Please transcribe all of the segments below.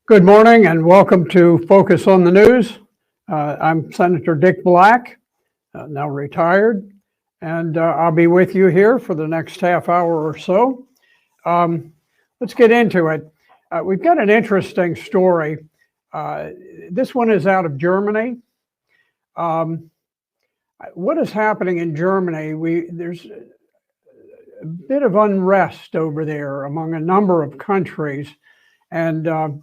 Good morning and welcome to Focus on the News. I'm Senator Dick Black, now retired, and I'll be with you here for the next half hour or so. Let's get into it. We've got an interesting story. This one is out of Germany. What is happening in Germany? There's a bit of unrest over there among a number of countries, and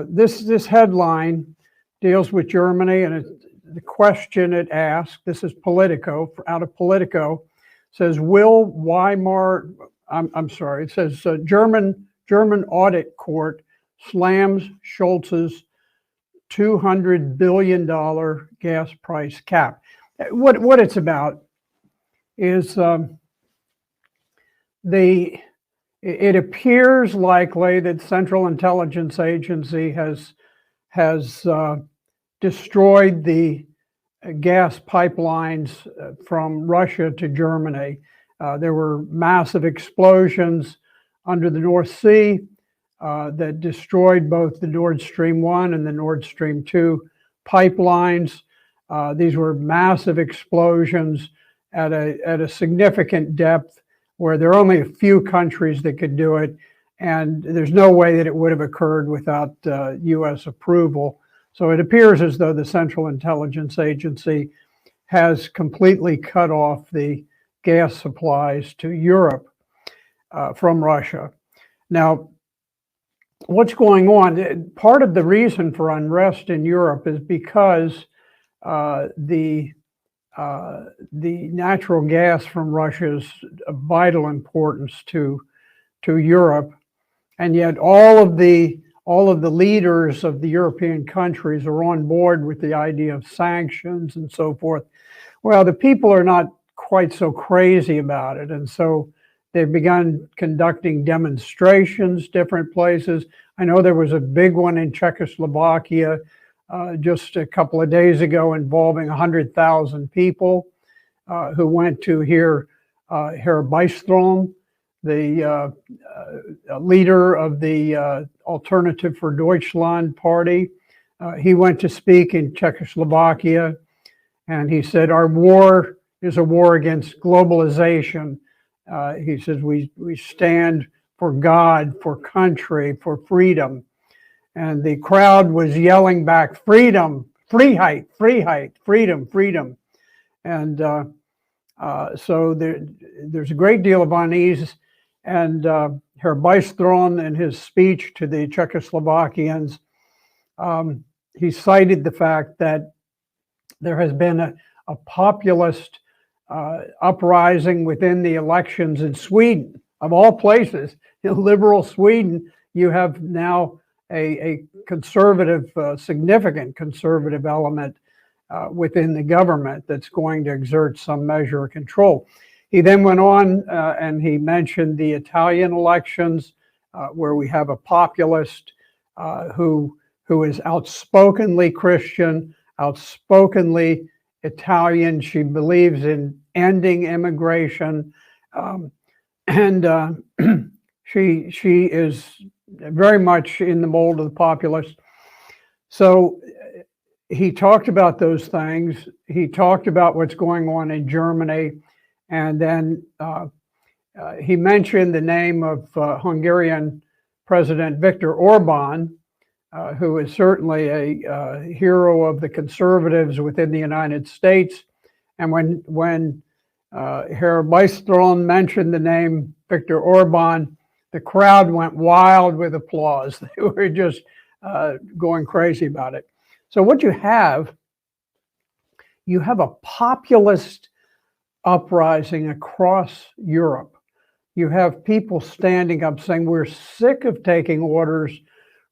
this headline deals with Germany, and the question it asks, this is Politico, out of Politico, says, it says German audit court slams Scholz's $200 billion gas price cap. What it's about is it appears likely that Central Intelligence Agency has destroyed the gas pipelines from Russia to Germany. There were massive explosions under the North Sea that destroyed both the Nord Stream 1 and the Nord Stream 2 pipelines. These were massive explosions at a significant depth, where there are only a few countries that could do it, and there's no way that it would have occurred without U.S. approval. So it appears as though the Central Intelligence Agency has completely cut off the gas supplies to Europe from Russia. Now, what's going on? Part of the reason for unrest in Europe is because the natural gas from Russia is of vital importance to Europe, and yet all of the leaders of the European countries are on board with the idea of sanctions and so forth. Well, the people are not quite so crazy about it, and so they've begun conducting demonstrations different places. I know there was a big one in Czechoslovakia just a couple of days ago involving 100,000 people who went to hear Herr Bystrom, the leader of the Alternative for Deutschland party. He went to speak in Czechoslovakia, and he said, our war is a war against globalization. He says, we stand for God, for country, for freedom. And the crowd was yelling back, freedom, Freiheit, Freiheit, freedom, freedom. And so there's a great deal of unease. And Herr Bystrom, in his speech to the Czechoslovakians, he cited the fact that there has been a populist uprising within the elections in Sweden, of all places. In liberal Sweden, you have now a conservative, significant conservative element within the government that's going to exert some measure of control. He then went on and he mentioned the Italian elections, where we have a populist who is outspokenly Christian, outspokenly Italian. She believes in ending immigration, and she is very much in the mold of the populist. So he talked about those things. He talked about what's going on in Germany. And then he mentioned the name of Hungarian President Viktor Orban, who is certainly a hero of the conservatives within the United States. And when Herr Bystrom mentioned the name Viktor Orban, the crowd went wild with applause. They were just going crazy about it. So what you have a populist uprising across Europe. You have people standing up saying, we're sick of taking orders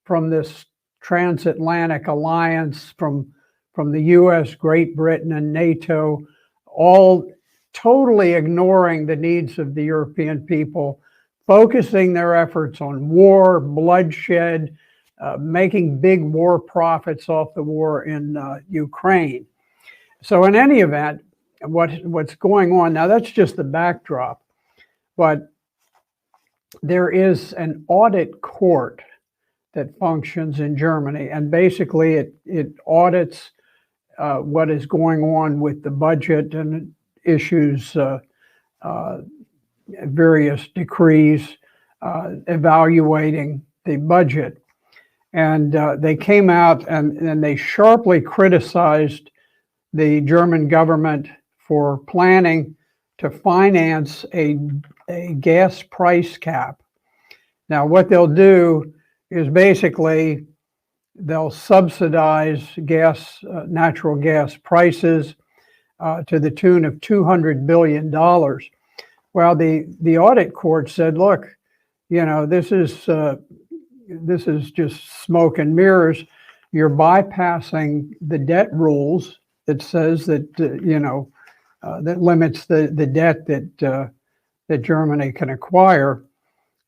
from this transatlantic alliance, from the US, Great Britain, and NATO, all totally ignoring the needs of the European people, focusing their efforts on war, bloodshed, making big war profits off the war in Ukraine. So in any event, what's going on now, that's just the backdrop, but there is an audit court that functions in Germany. And basically it audits what is going on with the budget and issues various decrees evaluating the budget. And they came out and they sharply criticized the German government for planning to finance a gas price cap. Now, what they'll do is basically they'll subsidize natural gas prices to the tune of $200 billion. Well, the audit court said, look, you know, this is just smoke and mirrors. You're bypassing the debt rules that says that, that limits the debt that Germany can acquire.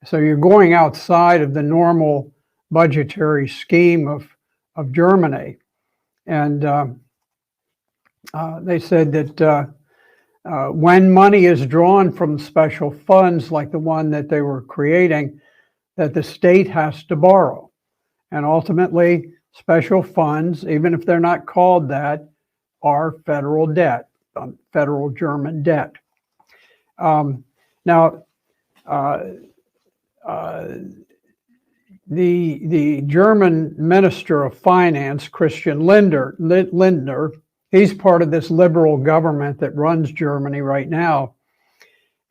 So you're going outside of the normal budgetary scheme of Germany. And they said that when money is drawn from special funds like the one that they were creating, that the state has to borrow. And ultimately, special funds, even if they're not called that, are federal debt, federal German debt. Now, the German Minister of Finance, Christian Lindner, he's part of this liberal government that runs Germany right now.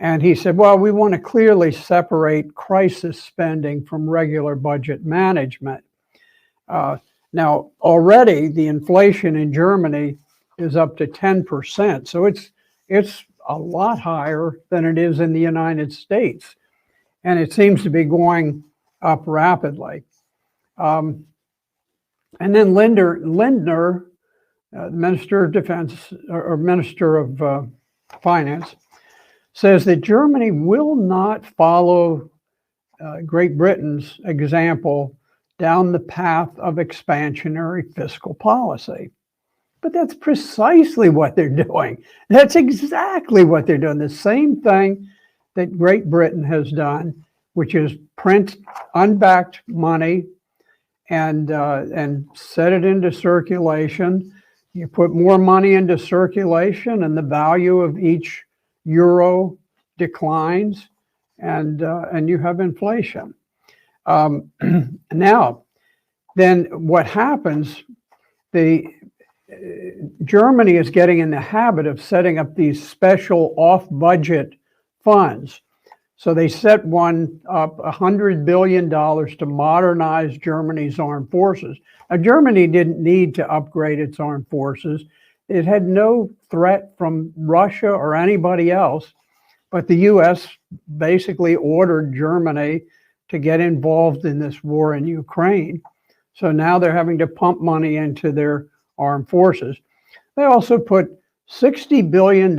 And he said, well, we want to clearly separate crisis spending from regular budget management. Now, already the inflation in Germany is up to 10%. So it's a lot higher than it is in the United States. And it seems to be going up rapidly. And then Lindner, Minister of Defense or Minister of Finance, says that Germany will not follow Great Britain's example down the path of expansionary fiscal policy. But that's precisely what they're doing. That's exactly what they're doing. The same thing that Great Britain has done, which is print unbacked money and set it into circulation. You put more money into circulation and the value of each euro declines, and you have inflation. Now, then what happens, Germany is getting in the habit of setting up these special off-budget funds. So they set one up, $100 billion to modernize Germany's armed forces. Now, Germany didn't need to upgrade its armed forces. It had no threat from Russia or anybody else, but the US basically ordered Germany to get involved in this war in Ukraine. So now they're having to pump money into their armed forces. They also put $60 billion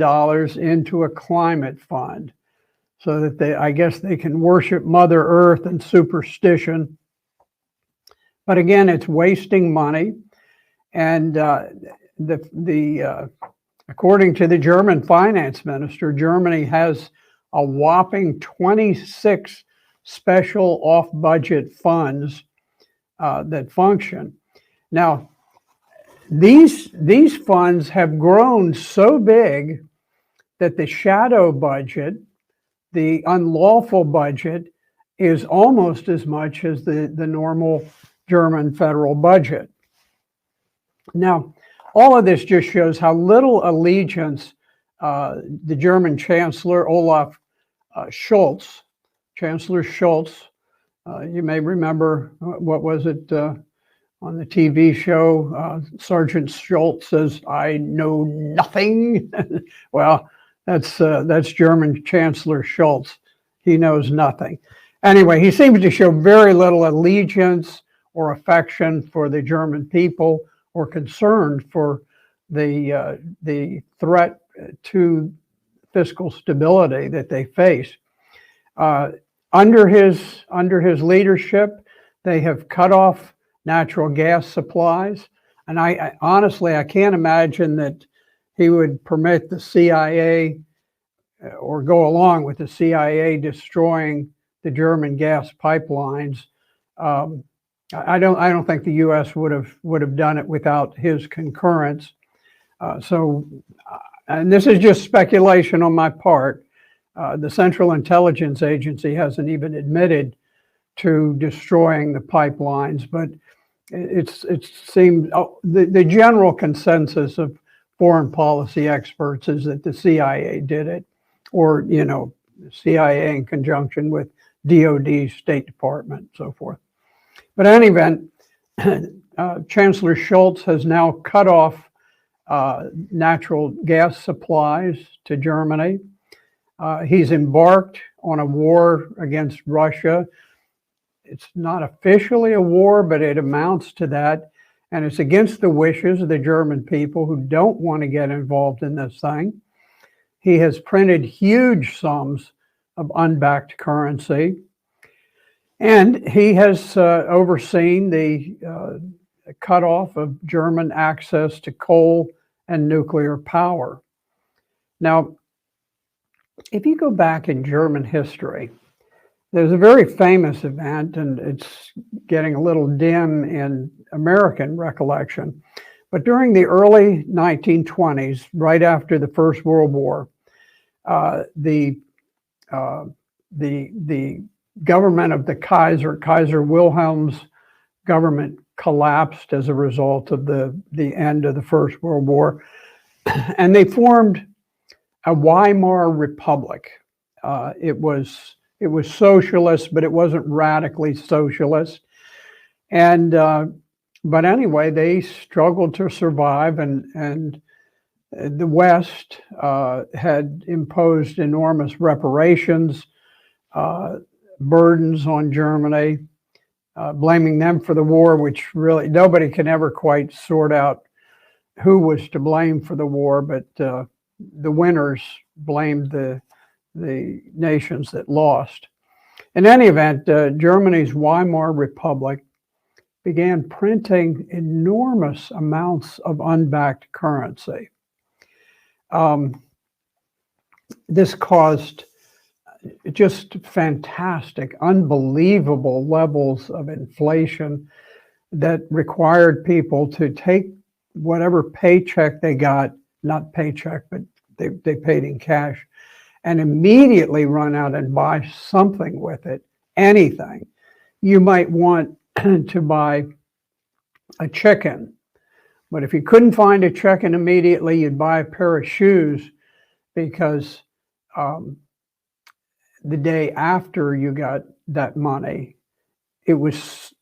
into a climate fund so that I guess they can worship Mother Earth and superstition. But again, it's wasting money. And according to the German finance minister, Germany has a whopping 26 special off-budget funds that function. Now, these funds have grown so big that the shadow budget, the unlawful budget, is almost as much as the normal German federal budget. Now, all of this just shows how little allegiance the German Chancellor Olaf Scholz, Chancellor Scholz, you may remember, what was it on the TV show, Sergeant Schultz says, I know nothing. Well, that's German Chancellor Scholz. He knows nothing. Anyway, he seems to show very little allegiance or affection for the German people or concern for the threat to fiscal stability that they face. Under his leadership, they have cut off natural gas supplies. And I honestly, I can't imagine that he would permit the CIA or go along with the CIA destroying the German gas pipelines I don't think the U.S. would have done it without his concurrence. And this is just speculation on my part. The Central Intelligence Agency hasn't even admitted to destroying the pipelines, but it seems the general consensus of foreign policy experts is that the CIA did it, or CIA in conjunction with DOD, State Department, so forth. But in any event, Chancellor Scholz has now cut off natural gas supplies to Germany. He's embarked on a war against Russia. It's not officially a war, but it amounts to that. And it's against the wishes of the German people who don't want to get involved in this thing. He has printed huge sums of unbacked currency. And he has overseen the cutoff of German access to coal and nuclear power. Now, if you go back in German history, there's a very famous event, and it's getting a little dim in American recollection. But during the early 1920s, right after the First World War, the government of the Kaiser Wilhelm's government collapsed as a result of the end of the First World War, and they formed a Weimar Republic. It was socialist, but it wasn't radically socialist. And but anyway, they struggled to survive, and the West had imposed enormous reparations, burdens on Germany, blaming them for the war, which really nobody can ever quite sort out who was to blame for the war, but the winners blamed the nations that lost. In any event, Germany's Weimar Republic began printing enormous amounts of unbacked currency. This caused just fantastic, unbelievable levels of inflation that required people to take whatever paycheck they got, not paycheck, but they paid in cash, and immediately run out and buy something with it, anything. You might want to buy a chicken, but if you couldn't find a chicken immediately, you'd buy a pair of shoes, because the day after you got that money, it was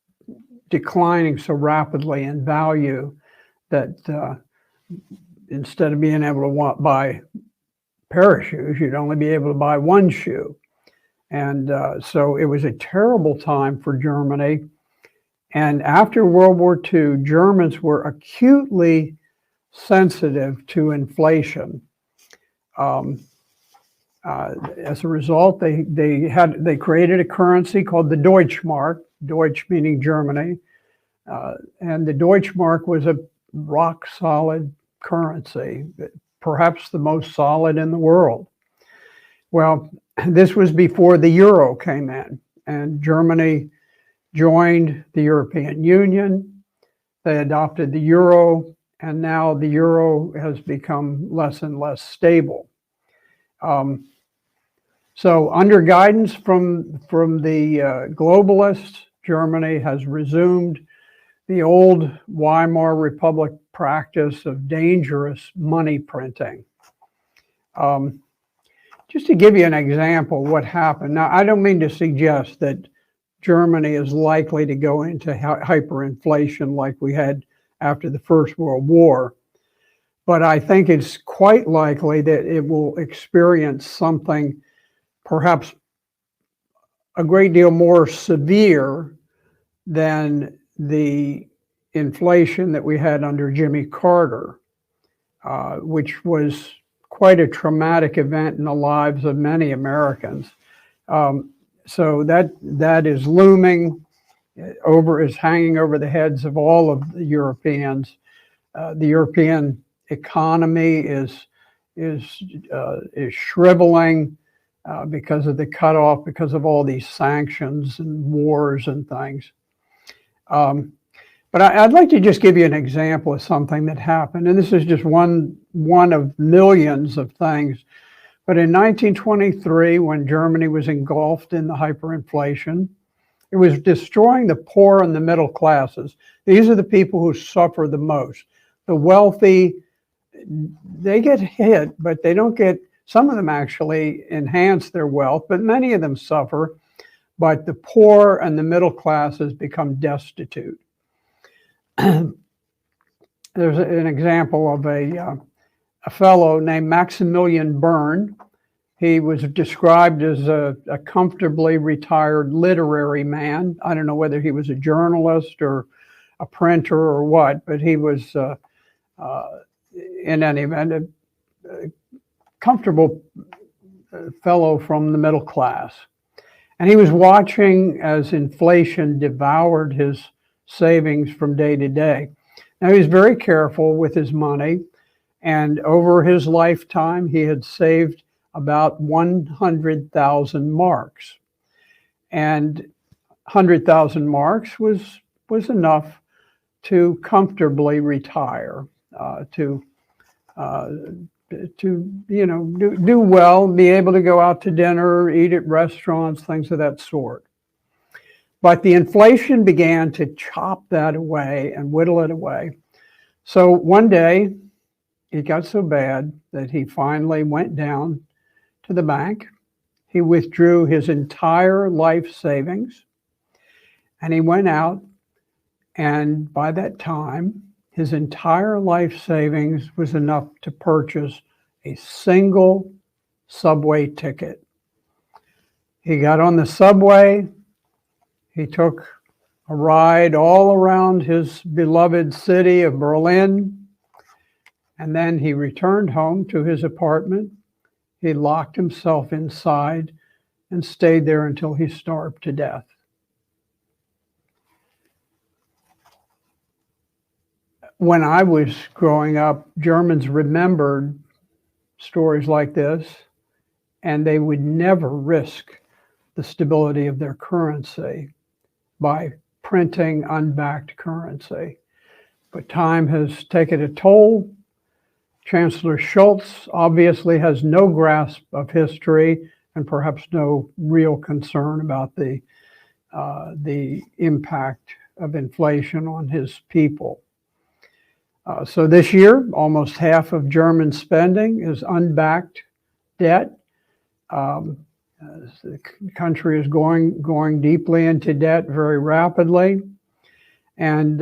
declining so rapidly in value that instead of being able to buy a pair of shoes, you'd only be able to buy one shoe. And so it was a terrible time for Germany. And after World War II, Germans were acutely sensitive to inflation. As a result, they created a currency called the Deutschmark, Deutsch meaning Germany, and the Deutschmark was a rock solid currency, perhaps the most solid in the world. Well, this was before the euro came in, and Germany joined the European Union. They adopted the euro, and now the euro has become less and less stable. So under guidance from the globalists, Germany has resumed the old Weimar Republic practice of dangerous money printing. Just to give you an example of what happened. Now, I don't mean to suggest that Germany is likely to go into hyperinflation like we had after the First World War, but I think it's quite likely that it will experience something perhaps a great deal more severe than the inflation that we had under Jimmy Carter, which was quite a traumatic event in the lives of many Americans. So that is looming is hanging over the heads of all of the Europeans. The European economy is shriveling because of the cutoff, because of all these sanctions and wars and things. But I'd like to just give you an example of something that happened. And this is just one of millions of things. But in 1923, when Germany was engulfed in the hyperinflation, it was destroying the poor and the middle classes. These are the people who suffer the most. The wealthy, they get hit, but they don't get, some of them actually enhance their wealth, but many of them suffer. But the poor and the middle classes become destitute. There's an example of a fellow named Maximilian Bern. He was described as a comfortably retired literary man. I don't know whether he was a journalist or a printer or what, but he was, in any event, a comfortable fellow from the middle class. And he was watching as inflation devoured his savings from day to day. Now, he was very careful with his money, and over his lifetime, he had saved about 100,000 marks. And 100,000 marks was enough to comfortably retire, to do well, be able to go out to dinner, eat at restaurants, things of that sort. But the inflation began to chop that away and whittle it away. So one day, it got so bad that he finally went down to the bank. He withdrew his entire life savings, and he went out, and by that time, his entire life savings was enough to purchase a single subway ticket. He got on the subway. He took a ride all around his beloved city of Berlin, and then he returned home to his apartment. He locked himself inside and stayed there until he starved to death. When I was growing up, Germans remembered stories like this, and they would never risk the stability of their currency by printing unbacked currency. But time has taken a toll. Chancellor Scholz obviously has no grasp of history and perhaps no real concern about the impact of inflation on his people. So this year, almost half of German spending is unbacked debt. The country is going deeply into debt very rapidly. And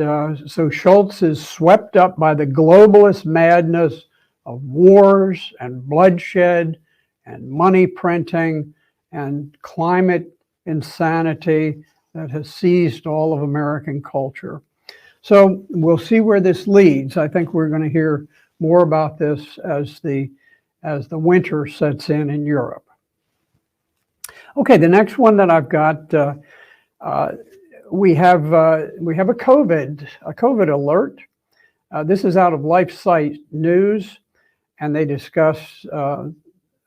so Scholz is swept up by the globalist madness of wars and bloodshed and money printing and climate insanity that has seized all of American culture. So we'll see where this leads. I think we're going to hear more about this as the winter sets in Europe. Okay, the next one that I've got, we have a COVID alert. This is out of LifeSite News, and they discuss a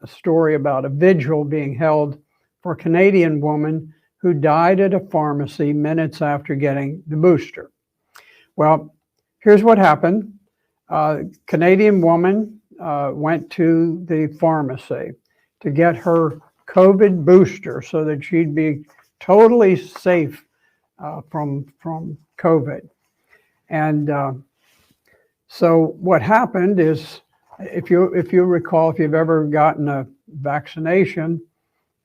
story about a vigil being held for a Canadian woman who died at a pharmacy minutes after getting the booster. Well, here's what happened. Canadian woman went to the pharmacy to get her COVID booster so that she'd be totally safe from COVID. And so what happened is, if you recall, if you've ever gotten a vaccination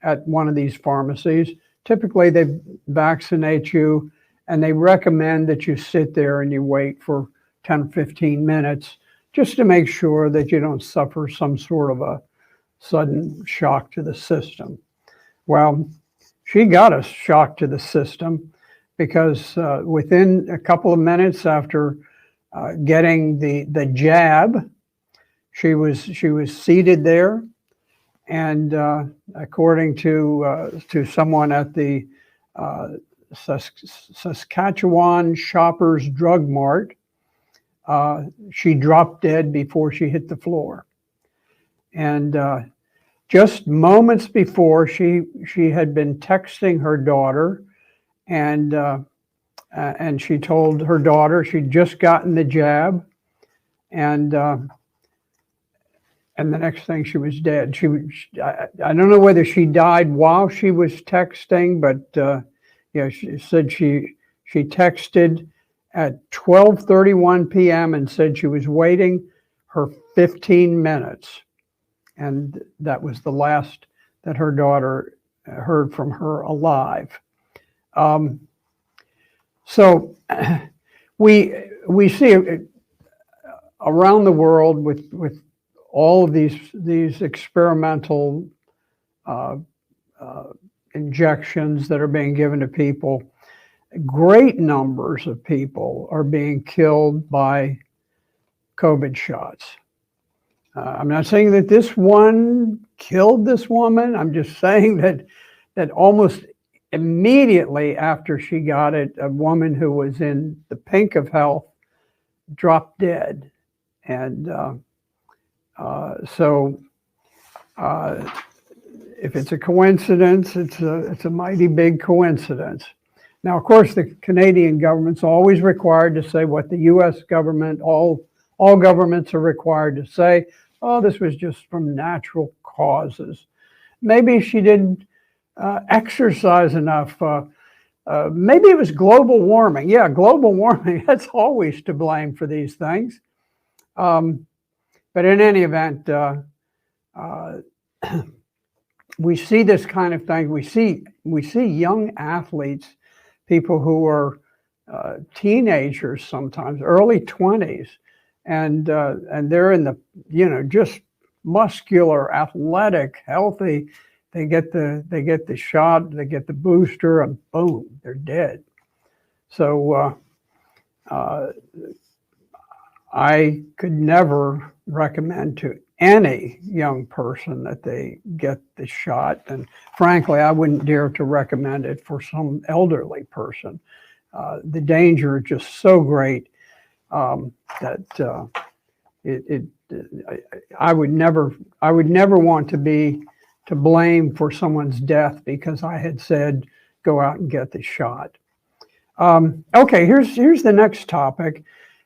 at one of these pharmacies, typically they vaccinate you and they recommend that you sit there and you wait for 10, 15 minutes just to make sure that you don't suffer some sort of a sudden shock to the system. Well, she got a shock to the system because within a couple of minutes after getting the jab, she was seated there, and according to someone at the Saskatchewan Shoppers Drug Mart, she dropped dead before she hit the floor. And just moments before, she had been texting her daughter and and she told her daughter she'd just gotten the jab, and the next thing she was dead. I don't know whether she died while she was texting, but yeah, she said she texted at 12:31 p.m. and said she was waiting her 15 minutes, and that was the last that her daughter heard from her alive. So we see around the world with all of these experimental injections that are being given to people, great numbers of people are being killed by COVID shots. I'm not saying that this one killed this woman. I'm just saying that almost immediately after she got it, a woman who was in the pink of health dropped dead. And so if it's a coincidence, it's a mighty big coincidence. Now, of course, the Canadian government's always required to say what the U.S. government, all governments are required to say. Oh, this was just from natural causes. Maybe she didn't exercise enough. Maybe it was global warming. Yeah, global warming, that's always to blame for these things. But in any event, we see this kind of thing. We see young athletes, people who are teenagers sometimes, early 20s, and they're in the, just muscular, athletic, healthy. They get the shot, they get the booster, and boom, they're dead. So I could never recommend to any young person that they get the shot, and frankly, I wouldn't dare to recommend it for some elderly person. The danger is just so great that I would never want to be to blame for someone's death because I had said go out and get the shot. Okay, here's the next topic.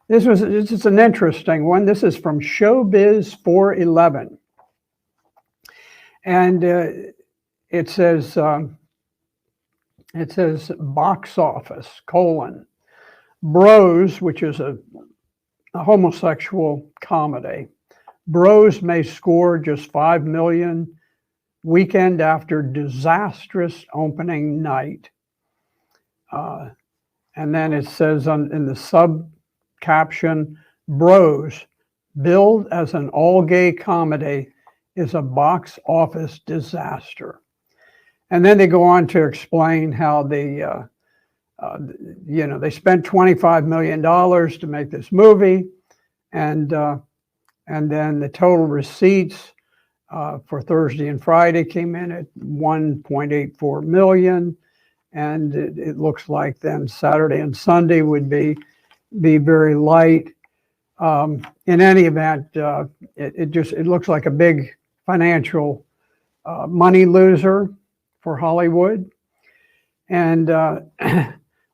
This is an interesting one. This is from Showbiz 411, and it says box office : Bros, which is a homosexual comedy. Bros may score just $5 million weekend after disastrous opening night. And then it says in the sub caption, Bros, billed as an all-gay comedy, is a box office disaster. And then they go on to explain how they spent $25 million to make this movie, and then the total receipts for Thursday and Friday came in at $1.84 million, and it looks like then Saturday and Sunday would be very light. In any event, it looks like a big financial money loser for Hollywood. And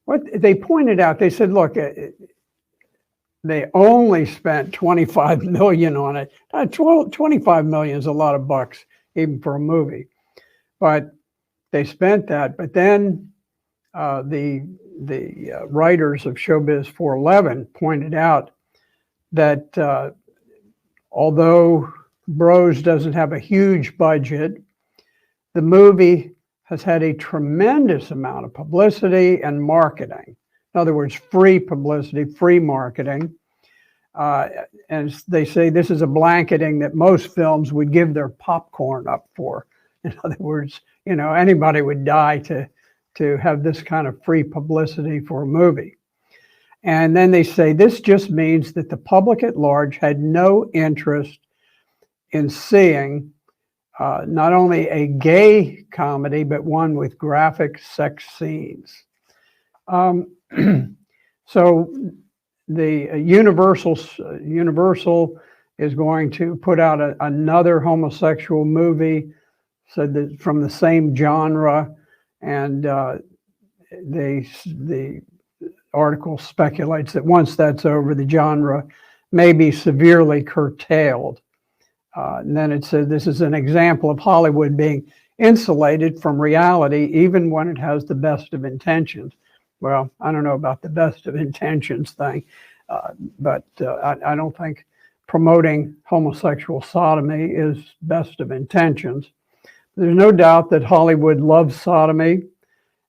what they pointed out, they said, look, they only spent $25 million on it. $25 million is a lot of bucks, even for a movie. But they spent that. But then the writers of Showbiz 411 pointed out that although Bros doesn't have a huge budget, the movie has had a tremendous amount of publicity and marketing. In other words, free publicity, free marketing. And they say this is a blanketing that most films would give their popcorn up for. In other words, anybody would die to have this kind of free publicity for a movie. And then they say this just means that the public at large had no interest in seeing not only a gay comedy, but one with graphic sex scenes. So the Universal is going to put out another homosexual movie, said that from the same genre, and the article speculates that once that's over, the genre may be severely curtailed. And then it said this is an example of Hollywood being insulated from reality, even when it has the best of intentions. Well, I don't know about the best of intentions thing, but I don't think promoting homosexual sodomy is best of intentions. There's no doubt that Hollywood loves sodomy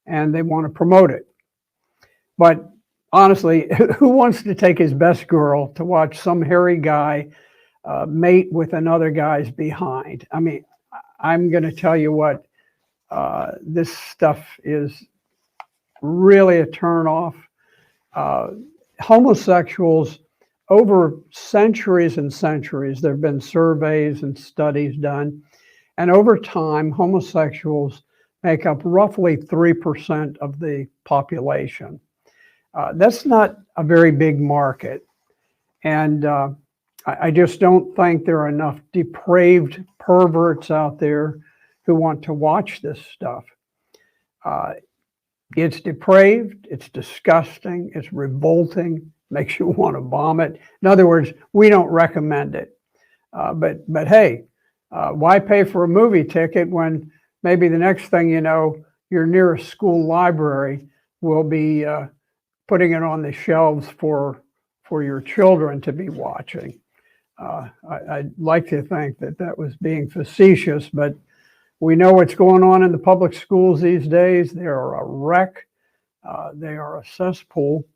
and they want to promote it. But honestly, who wants to take his best girl to watch some hairy guy mate with another guy's behind? I mean, I'm going to tell you what, this stuff is really a turnoff. Homosexuals, over centuries and centuries, there have been surveys and studies done, and over time, homosexuals make up roughly 3% of the population. That's not a very big market, and I just don't think there are enough depraved perverts out there who want to watch this stuff. It's depraved, it's disgusting, it's revolting, makes you want to vomit. In other words, we don't recommend it. But hey, why pay for a movie ticket when maybe the next thing you know, your nearest school library will be putting it on the shelves for your children to be watching? I'd like to think that that was being facetious, but we know what's going on in the public schools these days. They are a wreck. They are a cesspool.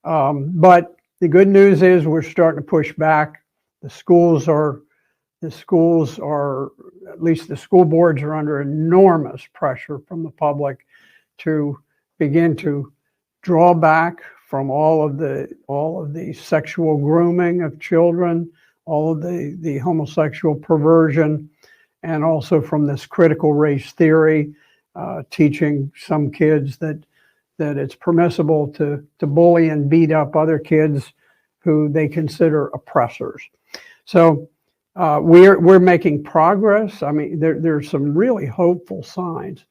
But the good news is we're starting to push back. The schools are, at least the school boards are under enormous pressure from the public to begin to draw back from all of the sexual grooming of children, all of the homosexual perversion, and also from this critical race theory, teaching some kids that it's permissible to bully and beat up other kids who they consider oppressors. So we're making progress. I mean, there's some really hopeful signs.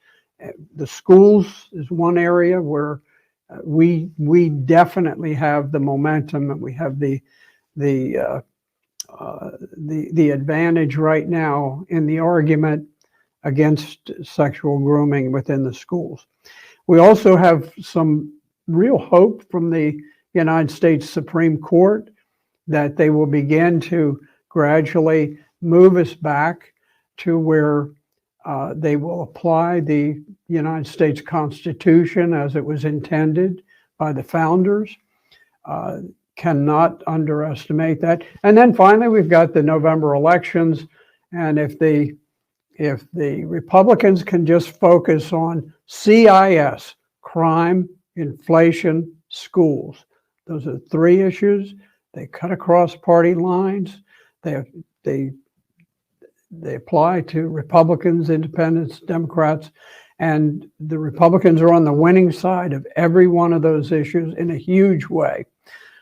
The schools is one area where we definitely have the momentum, and we have the advantage right now in the argument against sexual grooming within the schools. We also have some real hope from the United States Supreme Court that they will begin to gradually move us back to where they will apply the United States Constitution as it was intended by the founders. Cannot underestimate that. And then finally, we've got the November elections. And if the Republicans can just focus on CIS, crime, inflation, schools, those are three issues. They cut across party lines. They apply to Republicans, Independents, Democrats, and the Republicans are on the winning side of every one of those issues in a huge way.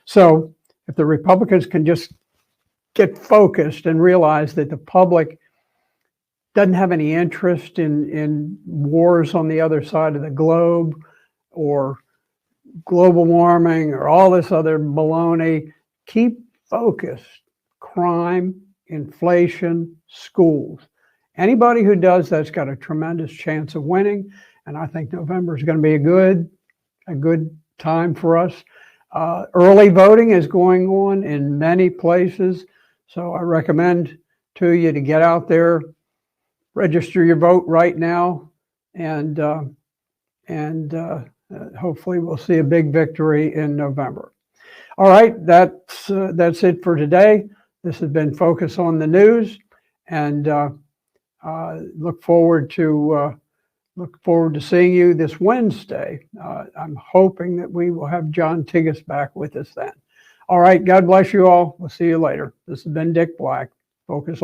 So if the Republicans can just get focused and realize that the public doesn't have any interest in wars on the other side of the globe or global warming or all this other baloney, keep focused. Crime, inflation, schools. Anybody who does that's got a tremendous chance of winning. And I think November is going to be a good time for us. Early voting is going on in many places. So I recommend to you to get out there, register your vote right now, and hopefully we'll see a big victory in November. All right, that's it for today. This has been Focus on the News, and look forward to seeing you this Wednesday. I'm hoping that we will have John Tigas back with us then. All right, God bless you all. We'll see you later. This has been Dick Black. Focus